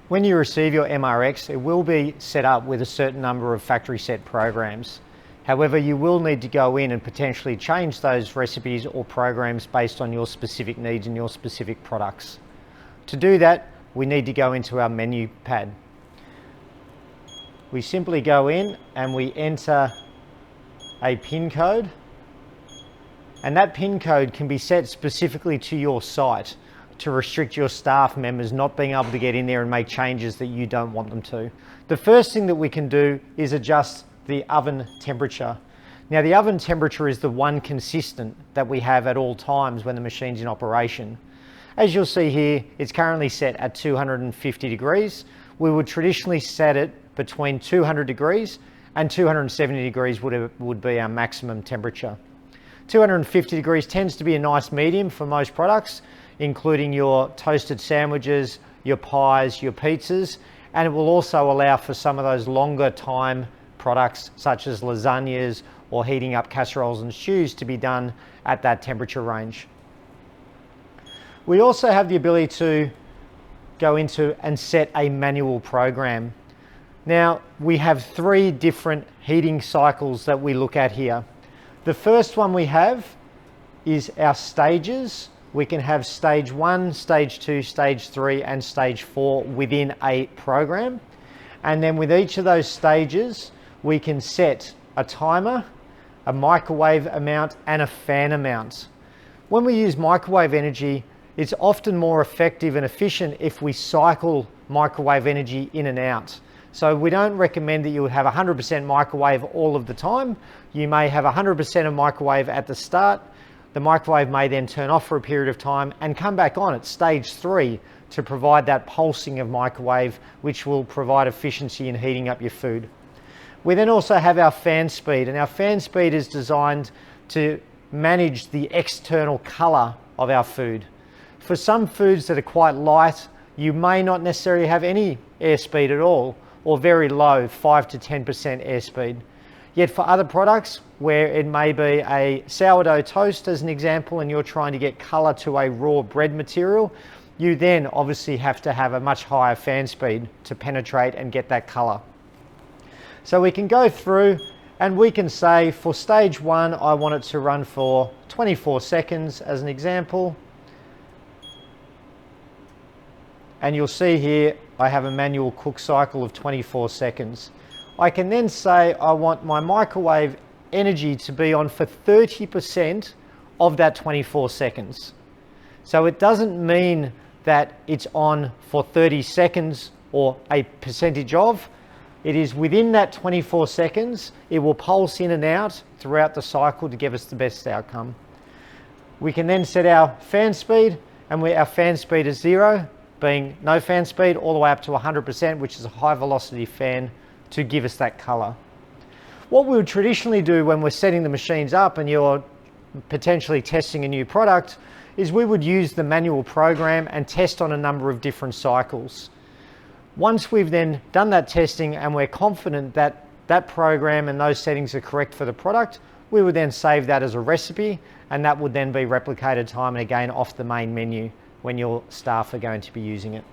When you receive your MRX, it will be set up with a certain number of factory set programs. However, you will need to go in and potentially change those recipes or programs based on your specific needs and your specific products. To do that, we need to go into our menu pad. We simply go in and we enter a PIN code, and that PIN code can be set specifically to your site to restrict your staff members not being able to get in there and make changes that you don't want them to. The first thing that we can do is adjust the oven temperature. Now, the oven temperature is the one consistent that we have at all times when the machine's in operation. As you'll see here, it's currently set at 250 degrees. We would traditionally set it between 200 degrees and 270 degrees would be our maximum temperature. 250 degrees tends to be a nice medium for most products, including your toasted sandwiches, your pies, your pizzas, and it will also allow for some of those longer time products such as lasagnas or heating up casseroles and stews to be done at that temperature range. We also have the ability to go into and set a manual program. Now, we have 3 different heating cycles that we look at here. The first one we have is our stages. We can have stage 1, stage 2, stage 3, and stage 4 within a program. And then with each of those stages, we can set a timer, a microwave amount, and a fan amount. When we use microwave energy, it's often more effective and efficient if we cycle microwave energy in and out. So we don't recommend that you would have 100% microwave all of the time. You may have 100% of microwave at the start. The microwave may then turn off for a period of time and come back on at stage 3 to provide that pulsing of microwave, which will provide efficiency in heating up your food. We then also have our fan speed, and our fan speed is designed to manage the external color of our food. For some foods that are quite light, you may not necessarily have any airspeed at all, or very low, 5 to 10% airspeed. Yet for other products, where it may be a sourdough toast as an example, and you're trying to get color to a raw bread material, you then obviously have to have a much higher fan speed to penetrate and get that color. So we can go through and we can say for stage 1, I want it to run for 24 seconds as an example. And you'll see here, I have a manual cook cycle of 24 seconds. I can then say I want my microwave energy to be on for 30% of that 24 seconds. So it doesn't mean that it's on for 30 seconds or a percentage of. It is within that 24 seconds. It will pulse in and out throughout the cycle to give us the best outcome. We can then set our fan speed, and our fan speed is 0, being no fan speed, all the way up to 100%, which is a high velocity fan, to give us that color. What we would traditionally do when we're setting the machines up and you're potentially testing a new product is we would use the manual program and test on a number of different cycles. Once we've then done that testing and we're confident that that program and those settings are correct for the product, we would then save that as a recipe, and that would then be replicated time and again off the main menu when your staff are going to be using it.